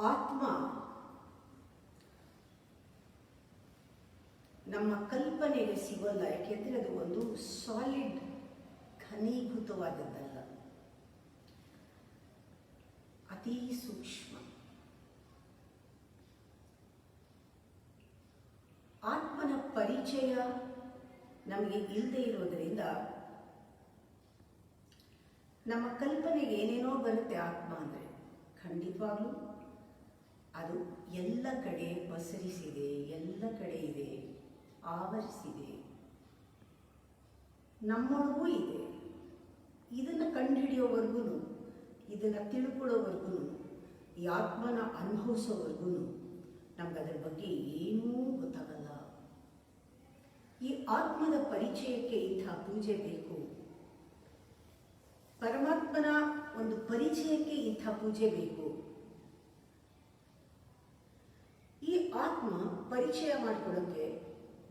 ಆತ್ಮ ನಮ್ಮ ಕಲ್ಪನೆಗೆ ಸಿಗೋಲ್ಲ. ಯಾಕೆಂದರೆ ಅದು ಒಂದು ಸಾಲಿಡ್ ಘನೀಭೂತವಾದದ್ದಲ್ಲ, ಅತೀ ಸೂಕ್ಷ್ಮ. ಆತ್ಮನ ಪರಿಚಯ ನಮಗೆ ಇಲ್ಲದೆ ಇರೋದರಿಂದ ನಮ್ಮ ಕಲ್ಪನೆಗೆ ಏನೇನೋ ಬರುತ್ತೆ. ಆತ್ಮ ಅಂದರೆ ಖಂಡಿತವಾಗ್ಲೂ ಅದು ಎಲ್ಲ ಕಡೆ ಪಸರಿಸಿದೆ, ಎಲ್ಲ ಕಡೆ ಇದೆ, ಆವರಿಸಿದೆ, ನಮ್ಮೊಳಗೂ ಇದೆ. ಇದನ್ನು ಕಂಡುಹಿಡಿಯೋವರೆಗೂ, ಇದನ್ನು ತಿಳ್ಕೊಳ್ಳೋವರೆಗೂ, ಈ ಆತ್ಮನ ಅನುಭವಿಸೋವರೆಗೂ ನಮಗದರ ಬಗ್ಗೆ ಏನೂ ಗೊತ್ತಾಗಲ್ಲ. ಈ ಆತ್ಮದ ಪರಿಚಯಕ್ಕೆ ಇಂಥ ಪೂಜೆ ಬೇಕು. ಪರಮಾತ್ಮನ ಒಂದು ಪರಿಚಯಕ್ಕೆ ಇಂಥ ಪೂಜೆ ಬೇಕು. ಈ ಆತ್ಮ ಪರಿಚಯ ಮಾಡಿಕೊಳ್ಳೋಕ್ಕೆ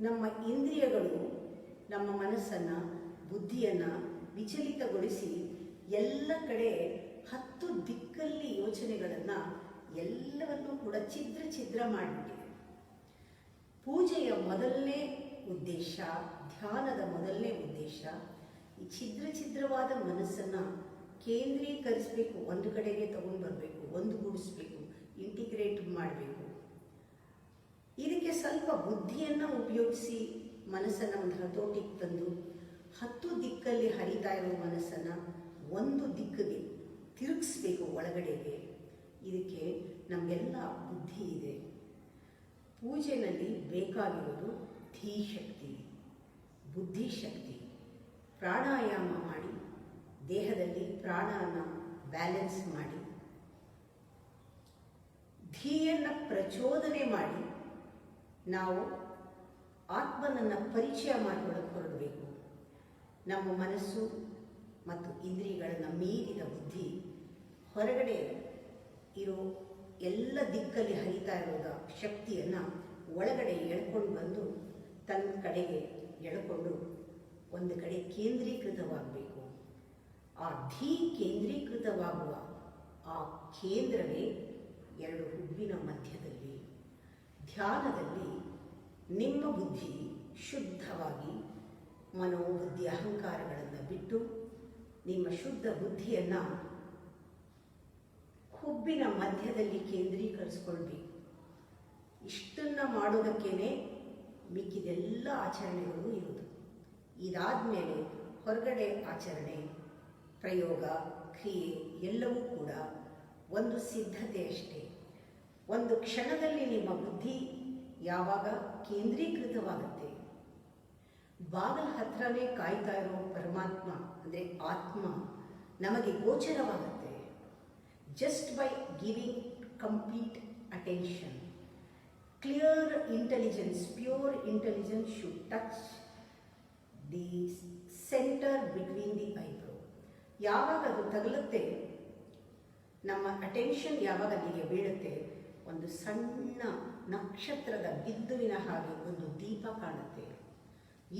ನಮ್ಮ ಇಂದ್ರಿಯಗಳು ನಮ್ಮ ಮನಸ್ಸನ್ನು, ಬುದ್ಧಿಯನ್ನು ವಿಚಲಿತಗೊಳಿಸಿ ಎಲ್ಲ ಕಡೆ 10 ದಿಕ್ಕಲ್ಲಿ ಯೋಚನೆಗಳನ್ನು ಎಲ್ಲವನ್ನೂ ಕೂಡ ಛಿದ್ರ ಮಾಡಿಬಿಟ್ಟಿದೆ. ಪೂಜೆಯ ಮೊದಲನೇ ಉದ್ದೇಶ, ಧ್ಯಾನದ ಮೊದಲನೇ ಉದ್ದೇಶ ಈ ಛಿದ್ರವಾದ ಮನಸ್ಸನ್ನು ಕೇಂದ್ರೀಕರಿಸಬೇಕು, ಒಂದು ಕಡೆಗೆ ತಗೊಂಡು ಬರಬೇಕು, ಒಂದುಗೂಡಿಸ್ಬೇಕು, ಇಂಟಿಗ್ರೇಟ್ ಮಾಡಬೇಕು. ಇದಕ್ಕೆ ಸ್ವಲ್ಪ ಬುದ್ಧಿಯನ್ನು ಉಪಯೋಗಿಸಿ ಮನಸ್ಸನ್ನು ಒಂದು ಹತೋಟಿಗೆ ತಂದು 10 ದಿಕ್ಕಲ್ಲಿ ಹರಿತಾ ಇರೋ ಮನಸ್ಸನ್ನು ಒಂದು ದಿಕ್ಕಿಗೆ ತಿರುಗಿಸ್ಬೇಕು, ಒಳಗಡೆಗೆ. ಇದಕ್ಕೆ ನಮಗೆಲ್ಲ ಬುದ್ಧಿ ಇದೆ. ಪೂಜೆಯಲ್ಲಿ ಬೇಕಾಗಿರೋದು ಧೀಶಕ್ತಿ, ಬುದ್ಧಿಶಕ್ತಿ. ಪ್ರಾಣಾಯಾಮ ಮಾಡಿ ದೇಹದಲ್ಲಿ ಪ್ರಾಣನ ಬ್ಯಾಲೆನ್ಸ್ ಮಾಡಿ, ಧೀಯನ್ನು ಪ್ರಚೋದನೆ ಮಾಡಿ ನಾವು ಆತ್ಮನನ್ನು ಪರಿಚಯ ಮಾಡಿಕೊಳ್ಳೋಕೆ ಹೊರಡಬೇಕು. ನಮ್ಮ ಮನಸ್ಸು ಮತ್ತು ಇಂದ್ರಿಯಗಳನ್ನು ಮೀರಿದ ಬುದ್ಧಿ ಹೊರಗಡೆ ಇರೋ ಎಲ್ಲ ದಿಕ್ಕಲ್ಲಿ ಹರಿತಾ ಇರೋದ ಶಕ್ತಿಯನ್ನು ಒಳಗಡೆ ಎಳ್ಕೊಂಡು ಬಂದು ತನ್ನ ಕಡೆಗೆ ಎಳ್ಕೊಂಡು ಒಂದು ಕಡೆ ಕೇಂದ್ರೀಕೃತವಾಗಬೇಕು. ಆ ಧೀ ಕೇಂದ್ರೀಕೃತವಾಗುವ ಆ ಕೇಂದ್ರವೇ 2 ಹುಬ್ಬಿನ ಮಧ್ಯದಲ್ಲಿ. ಧ್ಯಾನದಲ್ಲಿ ನಿಮ್ಮ ಬುದ್ಧಿ ಶುದ್ಧವಾಗಿ ಮನೋಬುದ್ಧಿ ಅಹಂಕಾರಗಳನ್ನು ಬಿಟ್ಟು ನಿಮ್ಮ ಶುದ್ಧ ಬುದ್ಧಿಯನ್ನು ಹುಬ್ಬಿನ ಮಧ್ಯದಲ್ಲಿ ಕೇಂದ್ರೀಕರಿಸ್ಕೊಳ್ಬೇಕು. ಇಷ್ಟನ್ನು ಮಾಡೋದಕ್ಕೇನೆ ಮಿಕ್ಕಿದೆಲ್ಲ ಆಚರಣೆಗಳು ಇರುವುದು. ಇದಾದಮೇಲೆ ಹೊರಗಡೆ ಆಚರಣೆ, ಪ್ರಯೋಗ, ಕ್ರಿಯೆ ಎಲ್ಲವೂ ಕೂಡ ಒಂದು ಸಿದ್ಧತೆ ಅಷ್ಟೇ. ಒಂದು ಕ್ಷಣದಲ್ಲಿ ನಿಮ್ಮ ಬುದ್ಧಿ ಯಾವಾಗ ಕೇಂದ್ರೀಕೃತವಾಗುತ್ತೆ, ಬಾಗಿಲ ಹತ್ರನೇ ಕಾಯ್ತಾ ಇರೋ ಪರಮಾತ್ಮ ಅಂದರೆ ಆತ್ಮ ನಮಗೆ ಗೋಚರವಾಗುತ್ತೆ. Just by giving complete attention, clear intelligence, pure intelligence should touch the centre between the eyebrow. ಯಾವಾಗ ಅದು ತಗಲುತ್ತೆ, ನಮ್ಮ ಅಟೆನ್ಷನ್ ಯಾವಾಗ ಅಲ್ಲಿಗೆ ಬೀಳುತ್ತೆ, ಒಂದು ಸಣ್ಣ ನಕ್ಷತ್ರದ ಬಿಂದುವಿನ ಹಾಗೆ ಒಂದು ದೀಪ ಕಾಣುತ್ತೆ.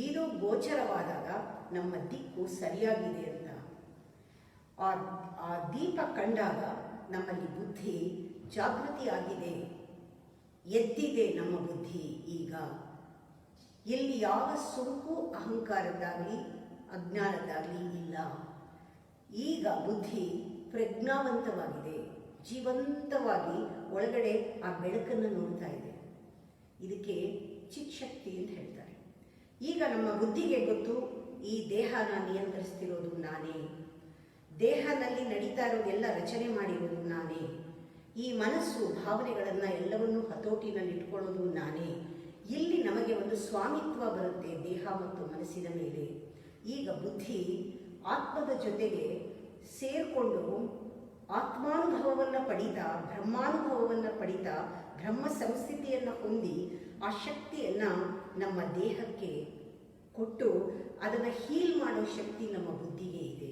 ಇದು ಗೋಚರವಾದಾಗ ನಮ್ಮ ದಿಕ್ಕು ಸರಿಯಾಗಿದೆ ಅಂತ. ಆ ದೀಪ ಕಂಡಾಗ ನಮ್ಮಲ್ಲಿ ಬುದ್ಧಿ ಜಾಗೃತಿಯಾಗಿದೆ, ಎದ್ದಿದೆ ನಮ್ಮ ಬುದ್ಧಿ. ಈಗ ಇಲ್ಲಿ ಯಾವ ಸೋಂಕು ಅಹಂಕಾರದ್ದಾಗಲಿ ಅಜ್ಞಾನದ್ದಾಗಲಿ ಇಲ್ಲ. ಈಗ ಬುದ್ಧಿ ಪ್ರಜ್ಞಾವಂತವಾಗಿದೆ, ಜೀವಂತವಾಗಿ ಒಳಗಡೆ ಆ ಬೆಳಕನ್ನು ನೋಡ್ತಾ ಇದೆ. ಇದಕ್ಕೆ ಚಿತ್ಶಕ್ತಿ ಅಂತ ಹೇಳ್ತಾರೆ. ಈಗ ನಮ್ಮ ಬುದ್ಧಿಗೆ ಗೊತ್ತು, ಈ ದೇಹನ ನಿಯಂತ್ರಿಸ್ತಿರೋದು ನಾನೇ, ದೇಹದಲ್ಲಿ ನಡೀತಾ ಇರೋದೆಲ್ಲ ರಚನೆ ಮಾಡಿರೋದು ನಾನೇ, ಈ ಮನಸ್ಸು ಭಾವನೆಗಳನ್ನು ಎಲ್ಲವನ್ನೂ ಹತೋಟಿನಲ್ಲಿ ಇಟ್ಕೊಳ್ಳೋದು ನಾನೇ. ಇಲ್ಲಿ ನಮಗೆ ಒಂದು ಸ್ವಾಮಿತ್ವ ಬರುತ್ತೆ ದೇಹ ಮತ್ತು ಮನಸ್ಸಿನ ಮೇಲೆ. ಈಗ ಬುದ್ಧಿ ಆತ್ಮದ ಜೊತೆಗೆ ಸೇರಿಕೊಂಡು ಆತ್ಮಾನುಭವವನ್ನು ಪಡೀತಾ, ಬ್ರಹ್ಮಾನುಭವವನ್ನು ಪಡೀತಾ, ಬ್ರಹ್ಮ ಸಂಸ್ಥಿತಿಯನ್ನು ಹೊಂದಿ ಆ ಶಕ್ತಿಯನ್ನು ನಮ್ಮ ದೇಹಕ್ಕೆ ಕೊಟ್ಟು ಅದನ್ನು ಹೀಲ್ ಮಾಡೋ ಶಕ್ತಿ ನಮ್ಮ ಬುದ್ಧಿಗೆ ಇದೆ.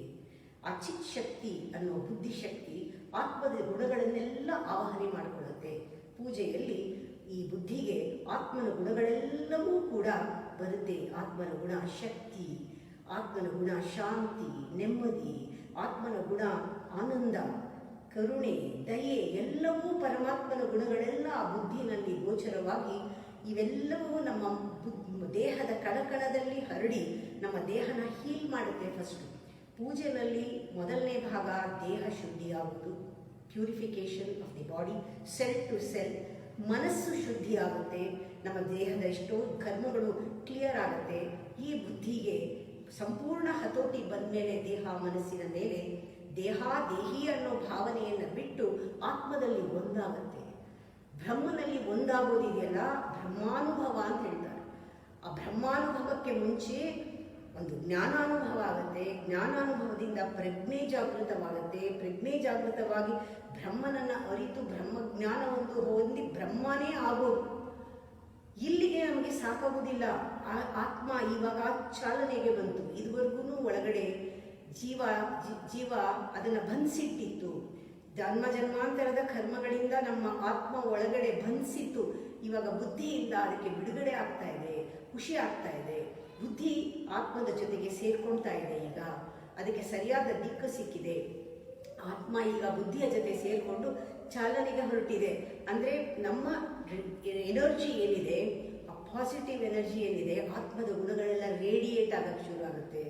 ಆ ಚಿತ್ ಶಕ್ತಿ ಅನ್ನೋ ಬುದ್ಧಿಶಕ್ತಿ ಆತ್ಮದ ಗುಣಗಳನ್ನೆಲ್ಲ ಆವಾಹನೆ ಮಾಡಿಕೊಳ್ಳುತ್ತೆ. ಪೂಜೆಯಲ್ಲಿ ಈ ಬುದ್ಧಿಗೆ ಆತ್ಮನ ಗುಣಗಳೆಲ್ಲವೂ ಕೂಡ ಬರುತ್ತೆ. ಆತ್ಮನ ಗುಣ ಶಕ್ತಿ, ಆತ್ಮನ ಗುಣ ಶಾಂತಿ, ನೆಮ್ಮದಿ, ಆತ್ಮನ ಗುಣ ಆನಂದ, ಕರುಣೆ, ದಯೆ ಎಲ್ಲವೂ ಪರಮಾತ್ಮನ ಗುಣಗಳೆಲ್ಲ ಆ ಬುದ್ಧಿನಲ್ಲಿ ಗೋಚರವಾಗಿ ಇವೆಲ್ಲವೂ ನಮ್ಮ ದೇಹದ ಕಣಕಣದಲ್ಲಿ ಹರಡಿ ನಮ್ಮ ದೇಹನ ಹೀಲ್ ಮಾಡುತ್ತೆ. ಫಸ್ಟು ಪೂಜೆಯಲ್ಲಿ ಮೊದಲನೇ ಭಾಗ ದೇಹ ಶುದ್ಧಿಯಾಗುವುದು, purification of the body, cell to cell. ಮನಸ್ಸು ಶುದ್ಧಿಯಾಗುತ್ತೆ, ನಮ್ಮ ದೇಹದ ಎಷ್ಟೋ ಕರ್ಮಗಳು ಕ್ಲಿಯರ್ ಆಗುತ್ತೆ. ಈ ಬುದ್ಧಿಗೆ ಸಂಪೂರ್ಣ ಹತೋಟಿ ಬಂದ ಮೇಲೆ ದೇಹ ಮನಸ್ಸಿನ ಮೇಲೆ ದೇಹಿ ಅನ್ನೋ ಭಾವನೆಯನ್ನು ಬಿಟ್ಟು ಆತ್ಮದಲ್ಲಿ ಒಂದಾಗುತ್ತೆ. ಬ್ರಹ್ಮನಲ್ಲಿ ಒಂದಾಗೋದಿದೆಯಲ್ಲ ಬ್ರಹ್ಮಾನುಭವ ಅಂತ ಹೇಳ್ತಾರೆ. ಆ ಬ್ರಹ್ಮಾನುಭವಕ್ಕೆ ಮುಂಚೆ ಒಂದು ಜ್ಞಾನಾನುಭವ ಆಗುತ್ತೆ, ಜ್ಞಾನಾನುಭವದಿಂದ ಪ್ರಜ್ಞೆ ಜಾಗೃತವಾಗುತ್ತೆ, ಪ್ರಜ್ಞೆ ಜಾಗೃತವಾಗಿ ಬ್ರಹ್ಮನನ್ನು ಅರಿತು ಬ್ರಹ್ಮಜ್ಞಾನವನ್ನು ಹೊಂದಿ ಬ್ರಹ್ಮನೇ ಆಗೋದು. ಇಲ್ಲಿಗೆ ನಮಗೆ ಸಾಕಾಗುವುದಿಲ್ಲ. ಆತ್ಮ ಇವಾಗ ಚಾಲನೆಗೆ ಬಂತು. ಇದುವರೆಗೂ ಒಳಗಡೆ ಜೀವ ಅದನ್ನು ಬಂಧಿಸಿಟ್ಟಿತ್ತು. ಜನ್ಮಾಂತರದ ಕರ್ಮಗಳಿಂದ ನಮ್ಮ ಆತ್ಮ ಒಳಗಡೆ ಬಂಧಿಸಿತ್ತು. ಇವಾಗ ಬುದ್ಧಿಯಿಂದ ಅದಕ್ಕೆ ಬಿಡುಗಡೆ ಆಗ್ತಾ ಇದೆ, ಖುಷಿ ಆಗ್ತಾ ಇದೆ. ಬುದ್ಧಿ ಆತ್ಮದ ಜೊತೆಗೆ ಸೇರ್ಕೊಳ್ತಾ ಇದೆ. ಈಗ ಅದಕ್ಕೆ ಸರಿಯಾದ ದಿಕ್ಕು ಸಿಕ್ಕಿದೆ. ಆತ್ಮ ಈಗ ಬುದ್ಧಿಯ ಜೊತೆ ಸೇರಿಕೊಂಡು ಚಾಲನೆಗೆ ಹೊರಟಿದೆ. ಅಂದರೆ ನಮ್ಮ ಎನರ್ಜಿ ಏನಿದೆ, ಆ ಪಾಸಿಟಿವ್ ಎನರ್ಜಿ ಏನಿದೆ, ಆತ್ಮದ ಗುಣಗಳೆಲ್ಲ ರೇಡಿಯೇಟ್ ಆಗಕ್ಕೆ ಶುರು ಆಗುತ್ತೆ.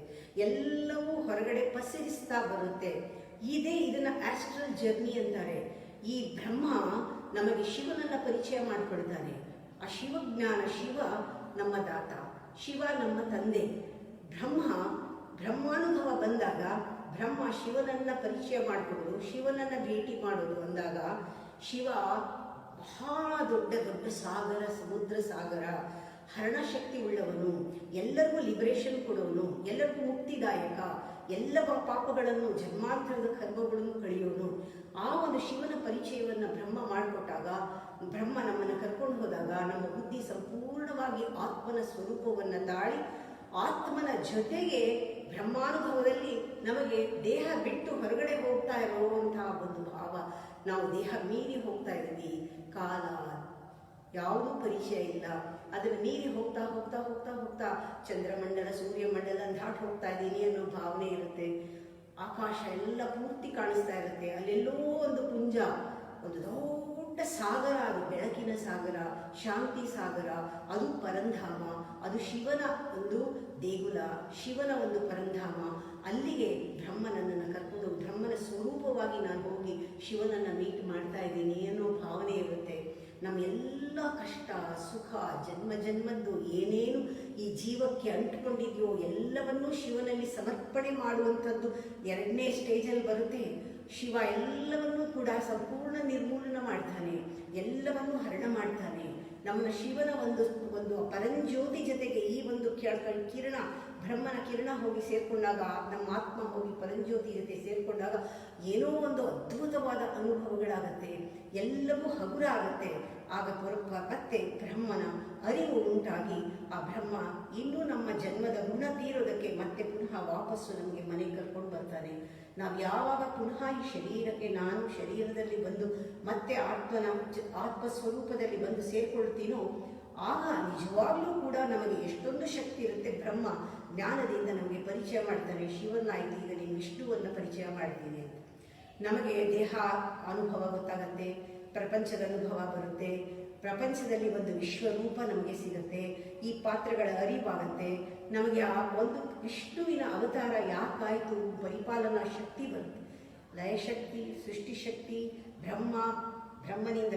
ಎಲ್ಲವೂ ಹೊರಗಡೆ ಪಸರಿಸ್ತಾ ಬರುತ್ತೆ. ಇದನ್ನ ಆಸ್ಟ್ರಲ್ ಜರ್ನಿ ಅಂತಾರೆ. ಈ ಬ್ರಹ್ಮ ನಮಗೆ ಶಿವನನ್ನ ಪರಿಚಯ ಮಾಡಿಕೊಳ್ತಾನೆ. ಆ ಶಿವಜ್ಞಾನ, ಶಿವ ನಮ್ಮ ದಾತ, ಶಿವ ನಮ್ಮ ತಂದೆ. ಬ್ರಹ್ಮಾನುಭವ ಬಂದಾಗ ಬ್ರಹ್ಮ ಶಿವನನ್ನ ಪರಿಚಯ ಮಾಡಿಕೊಡೋದು, ಶಿವನನ್ನ ಭೇಟಿ ಮಾಡೋದು ಅಂದಾಗ ಶಿವ ಬಹಳ ದೊಡ್ಡ ದೊಡ್ಡ ಸಾಗರ, ಸಮುದ್ರ ಸಾಗರ, ಹರಣಶಕ್ತಿ ಉಳ್ಳವನು, ಎಲ್ಲರಿಗೂ ಲಿಬರೇಷನ್ ಕೊಡೋನು, ಎಲ್ಲರಿಗೂ ಮುಕ್ತಿದಾಯಕ, ಎಲ್ಲ ಪಾಪಗಳನ್ನು ಜನ್ಮಾಂತರದ ಕರ್ಮಗಳನ್ನು ಕಳೆಯೋನು. ಆ ಒಂದು ಶಿವನ ಪರಿಚಯವನ್ನು ಬ್ರಹ್ಮ ಮಾಡಿಕೊಟ್ಟಾಗ, ಬ್ರಹ್ಮ ನಮ್ಮನ್ನು ಕರ್ಕೊಂಡು ಹೋದಾಗ ನಮ್ಮ ಬುದ್ಧಿ ಸಂಪೂರ್ಣವಾಗಿ ಆತ್ಮನ ಸ್ವರೂಪವನ್ನು ತಾಳಿ ಆತ್ಮನ ಜೊತೆಗೆ ಬ್ರಹ್ಮಾನುಭವದಲ್ಲಿ ನಮಗೆ ದೇಹ ಬಿಟ್ಟು ಹೊರಗಡೆ ಹೋಗ್ತಾ ಇರುವಂತಹ ಒಂದು ಭಾವ. ನಾವು ದೇಹ ಮೀರಿ ಹೋಗ್ತಾ ಇದ್ದೀವಿ. ಕಾಲ ಯಾವುದೂ ಪರಿಚಯ ಇಲ್ಲ. ಅದನ್ನು ಮೀರಿ ಹೋಗ್ತಾ ಹೋಗ್ತಾ ಹೋಗ್ತಾ ಹೋಗ್ತಾ ಚಂದ್ರಮಂಡಲ, ಸೂರ್ಯಮಂಡಲ ದಾಟ್ ಹೋಗ್ತಾ ಇದ್ದೀನಿ ಅನ್ನೋ ಭಾವನೆ ಇರುತ್ತೆ. ಆಕಾಶ ಎಲ್ಲ ಪೂರ್ತಿ ಕಾಣಿಸ್ತಾ ಇರುತ್ತೆ. ಅಲ್ಲೆಲ್ಲೋ ಒಂದು ಪುಂಜ, ಒಂದು ದೊಡ್ಡ ಸಾಗರ, ಅದು ಬೆಳಕಿನ ಸಾಗರ, ಶಾಂತಿ ಸಾಗರ, ಅದು ಪರಂಧಾಮ, ಅದು ಶಿವನ ಒಂದು ದೇಗುಲ, ಶಿವನ ಒಂದು ಪರಂಧಾಮ. ಅಲ್ಲಿಗೆ ಬ್ರಹ್ಮನನ್ನು ಕರ್ಕೊಂಡು ಬ್ರಹ್ಮನ ಸ್ವರೂಪವಾಗಿ ನಾನು ಹೋಗಿ ಶಿವನನ್ನು ಮೀಟ್ ಮಾಡ್ತಾ ಇದ್ದೀನಿ ಅನ್ನೋ ಭಾವನೆ ಇರುತ್ತೆ. ನಮ್ಮ ಎಲ್ಲ ಕಷ್ಟ ಸುಖ ಜನ್ಮದ್ದು ಏನೇನು ಈ ಜೀವಕ್ಕೆ ಅಂಟಿಕೊಂಡಿದೆಯೋ ಎಲ್ಲವನ್ನೂ ಶಿವನಲ್ಲಿ ಸಮರ್ಪಣೆ ಮಾಡುವಂಥದ್ದು 2ನೇ ಸ್ಟೇಜಲ್ಲಿ ಬರುತ್ತೆ. ಶಿವ ಎಲ್ಲವನ್ನೂ ಕೂಡ ಸಂಪೂರ್ಣ ನಿರ್ಮೂಲನ ಮಾಡ್ತಾನೆ, ಎಲ್ಲವನ್ನೂ ಹರಣ ಮಾಡ್ತಾನೆ. ನಮ್ಮ ಶಿವನ ಒಂದು ಪರಂಜ್ಯೋತಿ ಜೊತೆಗೆ ಈ ಒಂದು ಕಿರಣ, ಬ್ರಹ್ಮನ ಕಿರಣ ಹೋಗಿ ಸೇರ್ಕೊಂಡಾಗ, ನಮ್ಮ ಆತ್ಮ ಹೋಗಿ ಪರಂಜ್ಯೋತಿ ಜೊತೆ ಸೇರ್ಕೊಂಡಾಗ ಏನೋ ಒಂದು ಅದ್ಭುತವಾದ ಅನುಭವಗಳಾಗತ್ತೆ. ಎಲ್ಲವೂ ಹಗುರ ಆಗುತ್ತೆ. ಆಗ ಮತ್ತೆ ಬ್ರಹ್ಮನ ಅರಿವು ಉಂಟಾಗಿ ಆ ಬ್ರಹ್ಮ ಇನ್ನೂ ನಮ್ಮ ಜನ್ಮದ ಋಣ ತೀರೋದಕ್ಕೆ ಮತ್ತೆ ಪುನಃ ವಾಪಸ್ಸು ನಮಗೆ ಮನೆಗೆ ಕರ್ಕೊಂಡು ಬರ್ತಾನೆ. ನಾವು ಯಾವಾಗ ಪುನಃ ಈ ಶರೀರಕ್ಕೆ, ನಾನು ಶರೀರದಲ್ಲಿ ಬಂದು ಮತ್ತೆ ಆತ್ಮ ಸ್ವರೂಪದಲ್ಲಿ ಬಂದು ಸೇರ್ಕೊಳ್ತೀನೋ ಆಗ ನಿಜವಾಗ್ಲೂ ಕೂಡ ನಮಗೆ ಎಷ್ಟೊಂದು ಶಕ್ತಿ ಇರುತ್ತೆ. ಬ್ರಹ್ಮ ಜ್ಞಾನದಿಂದ ನಮಗೆ ಪರಿಚಯ ಮಾಡ್ತಾನೆ. ಶಿವನಾಯ್ತು, ಈಗ ನೀನು ವಿಷ್ಣುವನ್ನು ಪರಿಚಯ ಮಾಡ್ತೀನಿ ಅಂತ. ನಮಗೆ ದೇಹ ಅನುಭವ ಗೊತ್ತಾಗತ್ತೆ, ಪ್ರಪಂಚದ ಅನುಭವ ಬರುತ್ತೆ. ಪ್ರಪಂಚದಲ್ಲಿ ಒಂದು ವಿಶ್ವರೂಪ ನಮಗೆ ಸಿಗುತ್ತೆ. ಈ ಪಾತ್ರಗಳ ಅರಿವಾಗುತ್ತೆ. ನಮಗೆ ಆ ಒಂದು ವಿಷ್ಣುವಿನ ಅವತಾರ ಯಾಕಾಯಿತು, ಪರಿಪಾಲನಾ ಶಕ್ತಿ ಬರುತ್ತೆ. ಲಯಶಕ್ತಿ, ಸೃಷ್ಟಿಶಕ್ತಿ, ಬ್ರಹ್ಮನಿಂದ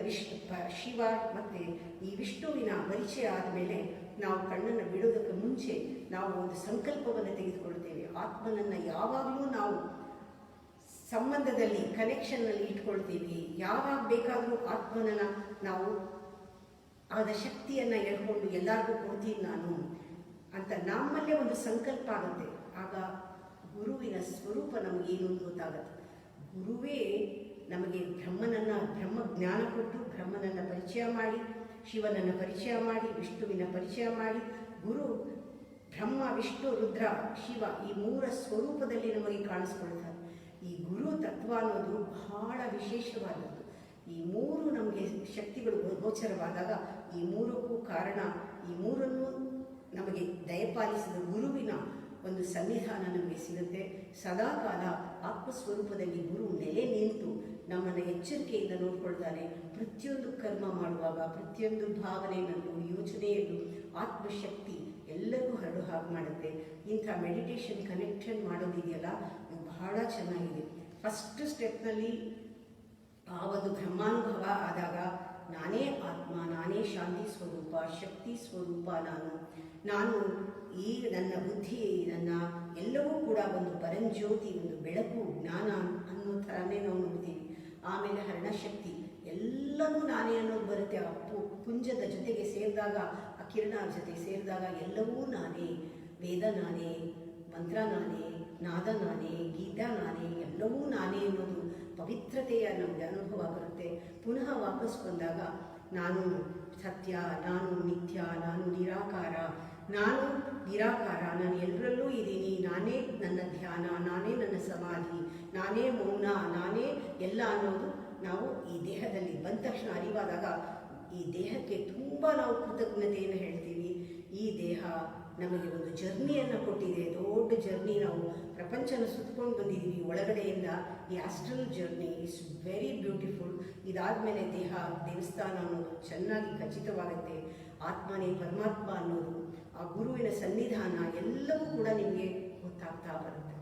ಶಿವ ಮತ್ತು ಈ ವಿಷ್ಣುವಿನ ಪರಿಚಯ ಆದಮೇಲೆ ನಾವು ಕಣ್ಣನ್ನು ಬಿಡೋದಕ್ಕೆ ಮುಂಚೆ ನಾವು ಒಂದು ಸಂಕಲ್ಪವನ್ನು ತೆಗೆದುಕೊಳ್ತೇವೆ. ಆತ್ಮನನ್ನು ಯಾವಾಗಲೂ ನಾವು ಸಂಬಂಧದಲ್ಲಿ, ಕನೆಕ್ಷನ್ನಲ್ಲಿ ಇಟ್ಕೊಳ್ತೀವಿ. ಯಾವಾಗ ಬೇಕಾದರೂ ಆತ್ಮನನ್ನು ನಾವು ಆದ ಶಕ್ತಿಯನ್ನು ಎಳ್ಕೊಂಡು ಎಲ್ಲರಿಗೂ ಕೊಡ್ತೀನಿ ನಾನು ಅಂತ ನಮ್ಮಲ್ಲೇ ಒಂದು ಸಂಕಲ್ಪ ಆಗುತ್ತೆ. ಆಗ ಗುರುವಿನ ಸ್ವರೂಪ ನಮಗೇನು ಗೊತ್ತಾಗುತ್ತೆ. ಗುರುವೇ ನಮಗೆ ಬ್ರಹ್ಮ ಜ್ಞಾನ ಕೊಟ್ಟು ಬ್ರಹ್ಮನನ್ನು ಪರಿಚಯ ಮಾಡಿ, ಶಿವನನ್ನು ಪರಿಚಯ ಮಾಡಿ, ವಿಷ್ಣುವಿನ ಪರಿಚಯ ಮಾಡಿ, ಗುರು ಬ್ರಹ್ಮ, ವಿಷ್ಣು, ರುದ್ರ, ಶಿವ ಈ 3 ಸ್ವರೂಪದಲ್ಲಿ ನಮಗೆ ಕಾಣಿಸ್ಕೊಳ್ತಾರೆ. ಈ ಗುರು ತತ್ವ ಅನ್ನೋದು ಬಹಳ ವಿಶೇಷವಾದದ್ದು. ಈ 3 ನಮಗೆ ಶಕ್ತಿಗಳು ಗೋಚರವಾದಾಗ ಈ 3ಕ್ಕೂ ಕಾರಣ, ಈ 3ನ್ನು ನಮಗೆ ದಯಪಾಲಿಸಿದ ಗುರುವಿನ ಒಂದು ಸನ್ನಿಧಾನ ನಮಗೆ ಸಿಗುತ್ತೆ. ಸದಾಕಾಲ ಆತ್ಮಸ್ವರೂಪದಲ್ಲಿ ಗುರು ನೆಲೆ ನಿಂತು ನಮ್ಮನ್ನು ಎಚ್ಚರಿಕೆಯಿಂದ ನೋಡ್ಕೊಳ್ತಾನೆ. ಪ್ರತಿಯೊಂದು ಕರ್ಮ ಮಾಡುವಾಗ, ಪ್ರತಿಯೊಂದು ಭಾವನೆಯಲ್ಲೂ, ಯೋಚನೆಯಲ್ಲೂ ಆತ್ಮಶಕ್ತಿ ಎಲ್ಲರಿಗೂ ಹರಡು ಹಾಗೆ ಮಾಡುತ್ತೆ. ಇಂಥ ಮೆಡಿಟೇಷನ್ ಕನೆಕ್ಷನ್ ಮಾಡೋದಿದೆಯಲ್ಲ, ಬಹಳ ಚೆನ್ನಾಗಿದೆ. ಫಸ್ಟ್ ಸ್ಟೆಪ್ನಲ್ಲಿ ಆ ಒಂದು ಬ್ರಹ್ಮಾನುಭವ ಆದಾಗ ನಾನೇ ಆತ್ಮ, ನಾನೇ ಶಾಂತಿ ಸ್ವರೂಪ, ಶಕ್ತಿ ಸ್ವರೂಪ, ನಾನು ಈ ನನ್ನ ಬುದ್ಧಿ, ನನ್ನ ಎಲ್ಲವೂ ಕೂಡ ಒಂದು ಪರಂಜ್ಯೋತಿ, ಒಂದು ಬೆಳಕು, ಜ್ಞಾನ ಅನ್ನೋ ಥರನೇ ನಾವು ನೋಡ್ತೀವಿ. ಆಮೇಲೆ ಹರಣಶಕ್ತಿ, ಎಲ್ಲವೂ ನಾನೇ ಅನ್ನೋದು ಬರುತ್ತೆ. ಆ ಪುಂಜದ ಜೊತೆಗೆ ಸೇರಿದಾಗ, ಆ ಕಿರಣ ಜೊತೆ ಸೇರಿದಾಗ ಎಲ್ಲವೂ ನಾನೇ, ವೇದ ನಾನೇ, ಮಂತ್ರ ನಾನೇ, ನಾದ ನಾನೇ, ಗೀತಾ ನಾನೇ, ಎಲ್ಲವೂ ನಾನೇ ಅನ್ನೋದು ಪವಿತ್ರತೆಯ ನಮಗೆ ಅನುಭವ ಬರುತ್ತೆ. ಪುನಃ ವಾಪಸ್ ಬಂದಾಗ ನಾನು ಸತ್ಯ, ನಾನು ನಿತ್ಯ, ನಾನು ನಿರಾಕಾರ, ನಾನು ಎಲ್ಲರಲ್ಲೂ ಇದ್ದೀನಿ, ನಾನೇ ನನ್ನ ಧ್ಯಾನ, ನಾನೇ ನನ್ನ ಸಮಾಧಿ, ನಾನೇ ಮೌನ, ನಾನೇ ಎಲ್ಲ ಅನ್ನೋದು ನಾವು ಈ ದೇಹದಲ್ಲಿ ಬಂದ ತಕ್ಷಣ ಅರಿವಾದಾಗ ಈ ದೇಹಕ್ಕೆ ತುಂಬ ನಾವು ಕೃತಜ್ಞತೆಯನ್ನು ಹೇಳ್ತೀವಿ. ಈ ದೇಹ ನಮಗೆ ಒಂದು ಜರ್ನಿಯನ್ನು ಕೊಟ್ಟಿದೆ, ದೊಡ್ಡ ಜರ್ನಿ. ನಾವು ಪ್ರಪಂಚನ ಸುತ್ಕೊಂಡು ಬಂದಿದ್ದೀವಿ ಒಳಗಡೆಯಿಂದ. ಈ astral journey is very beautiful. ಇದಾದಮೇಲೆ ದೇವಸ್ಥಾನ ಅನ್ನೋದು ಚೆನ್ನಾಗಿ ಖಚಿತವಾಗುತ್ತೆ. ಆತ್ಮನೇ ಪರಮಾತ್ಮ ಅನ್ನೋದು, ಆ ಗುರುವಿನ ಸನ್ನಿಧಾನ ಎಲ್ಲವೂ ಕೂಡ ನಿಮಗೆ ಗೊತ್ತಾಗ್ತಾ ಬರುತ್ತೆ.